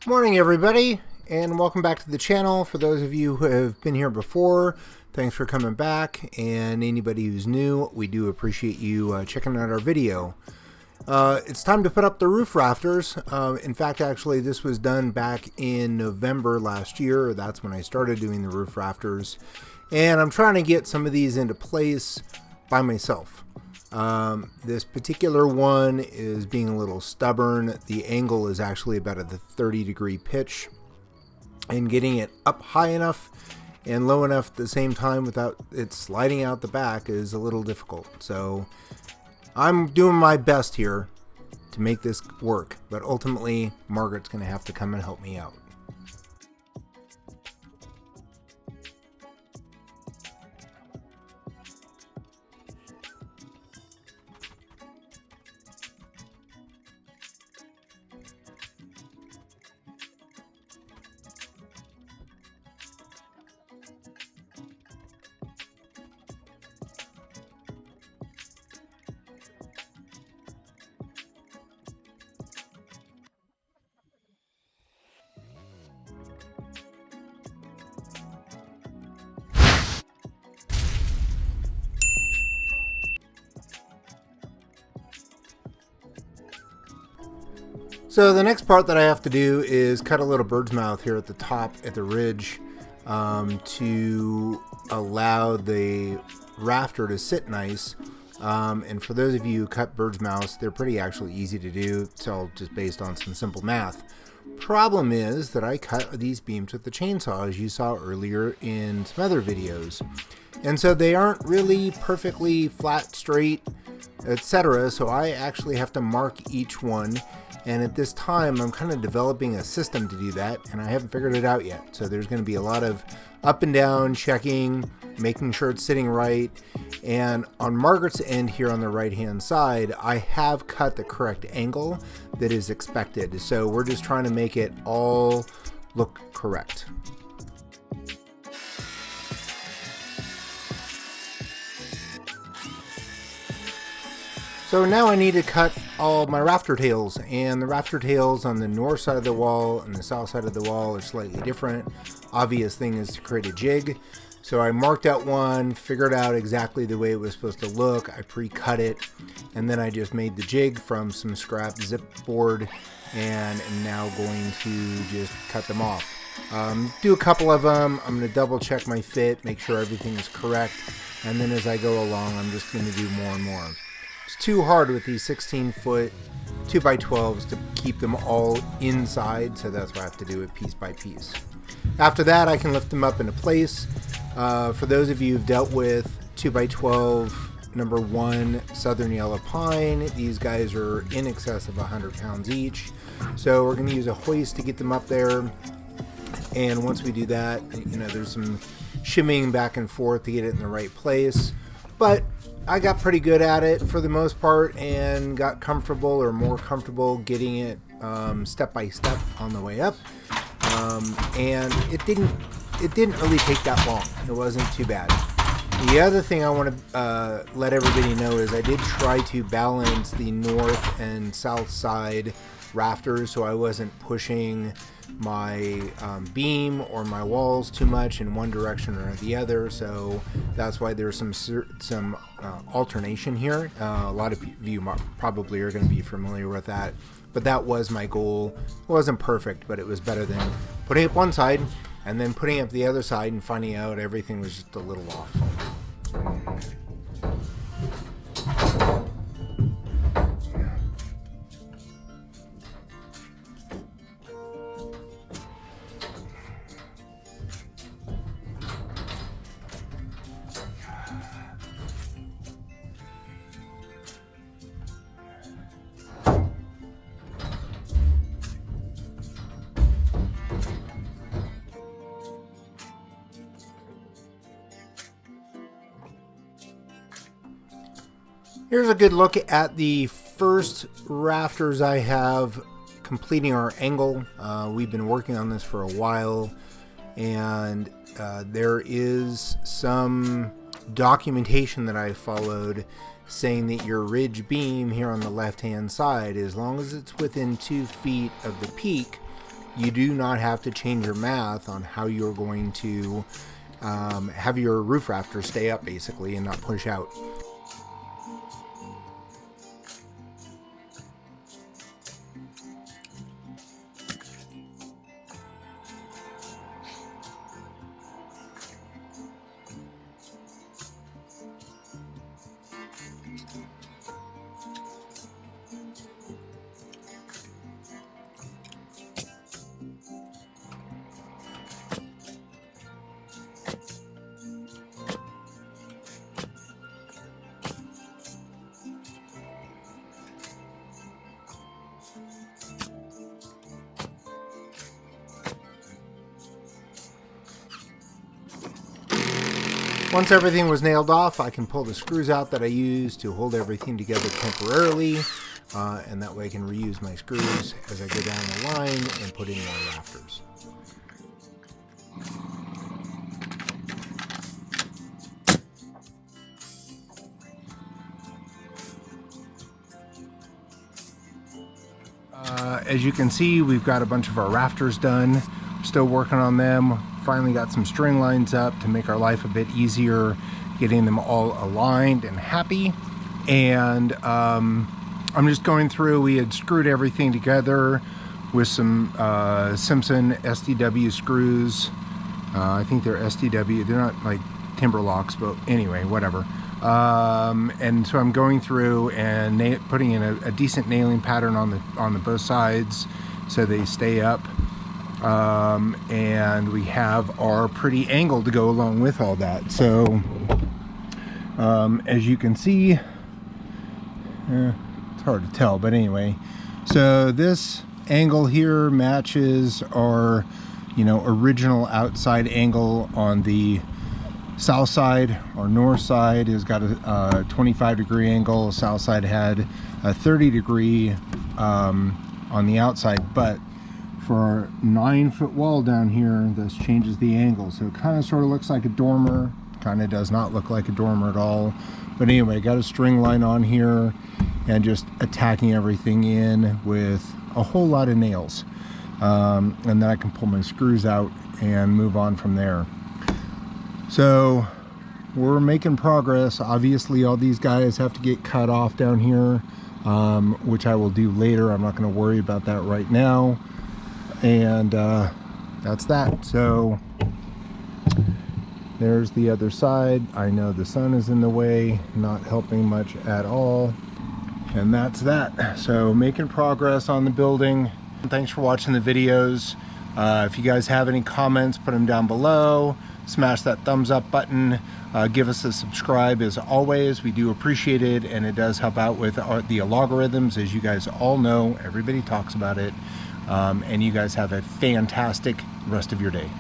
Morning everybody, and welcome back to the channel. For those of you who have been here before, thanks for coming back, and anybody who's new, we do appreciate you checking out our video. It's time to put up the roof rafters. In fact, actually this was done back in November last year. That's when I started doing the roof rafters, and I'm trying to get some of these into place by myself. This particular one is being a little stubborn. The angle is actually about at the 30-degree pitch, and getting it up high enough and low enough at the same time without it sliding out the back is a little difficult. So I'm doing my best here to make this work, but ultimately Margaret's going to have to come and help me out. So the next part that I have to do is cut a little bird's mouth here at the top at the ridge to allow the rafter to sit nice. And for those of you who cut bird's mouths, they're pretty actually easy to do. It's all just based on some simple math. Problem is that I cut these beams with the chainsaw, as you saw earlier in some other videos. And so they aren't really perfectly flat, straight, etc. So I actually have to mark each one. And at this time, I'm kind of developing a system to do that, and I haven't figured it out yet. So there's going to be a lot of up and down checking, making sure it's sitting right. And on Margaret's end here on the right-hand side, I have cut the correct angle that is expected. So we're just trying to make it all look correct. So now I need to cut all my rafter tails, and the rafter tails on the north side of the wall and the south side of the wall are slightly different. Obvious thing is to create a jig. So I marked out one, figured out exactly the way it was supposed to look. I pre-cut it, and then I just made the jig from some scrap zip board, and am now going to just cut them off. Do a couple of them. I'm going to double check my fit, make sure everything is correct, and then as I go along, I'm just going to do more and more. It's too hard with these 16-foot 2x12s to keep them all inside, so that's why I have to do it piece by piece. After that, I can lift them up into place. For those of you who've dealt with 2x12 number 1 Southern Yellow Pine, these guys are in excess of 100 pounds each. So we're going to use a hoist to get them up there. And once we do that, you know, there's some shimmying back and forth to get it in the right place. But I got pretty good at it for the most part, and got comfortable or more comfortable getting it step by step on the way up. And it didn't really take that long. It wasn't too bad. The other thing I want to let everybody know is I did try to balance the north and south side rafters, so I wasn't pushing my beam or my walls too much in one direction or the other. So that's why there's some alternation here. A lot of you probably are going to be familiar with that, but that was my goal. It wasn't perfect, but it was better than putting up one side and then putting up the other side and finding out everything was just a little off. Here's a good look at the first rafters I have completing our angle. We've been working on this for a while, and there is some documentation that I followed saying that your ridge beam here on the left hand side, as long as it's within 2 feet of the peak, you do not have to change your math on how you're going to have your roof rafters stay up basically and not push out. Once everything was nailed off, I can pull the screws out that I used to hold everything together temporarily, and that way I can reuse my screws as I go down the line and put in more rafters. As you can see, we've got a bunch of our rafters done. Still working on them. Finally got some string lines up to make our life a bit easier, getting them all aligned and happy. And I'm just going through, we had screwed everything together with some Simpson SDW screws. I think they're SDW, they're not like timber locks, but anyway, whatever. And so I'm going through and putting in a decent nailing pattern on the both sides so they stay up. And we have our pretty angle to go along with all that. So as you can see, it's hard to tell, but anyway, so this angle here matches our original outside angle on the south side. Our north side has got a 25-degree angle. South side had a 30-degree on the outside, but for our 9-foot wall down here, this changes the angle. So it kind of sort of looks like a dormer. Kind of does not look like a dormer at all. But anyway, got a string line on here and just attacking everything in with a whole lot of nails. And then I can pull my screws out and move on from there. So we're making progress. Obviously all these guys have to get cut off down here, which I will do later. I'm not going to worry about that right now. And that's that. So there's the other side. I know the sun is in the way, not helping much at all. And that's that. So making progress on the building. Thanks for watching the videos. If you guys have any comments, put them down below. Smash that thumbs up button. Give us a subscribe as always. We do appreciate it, and it does help out with the algorithms, as you guys all know. Everybody talks about it. And you guys have a fantastic rest of your day.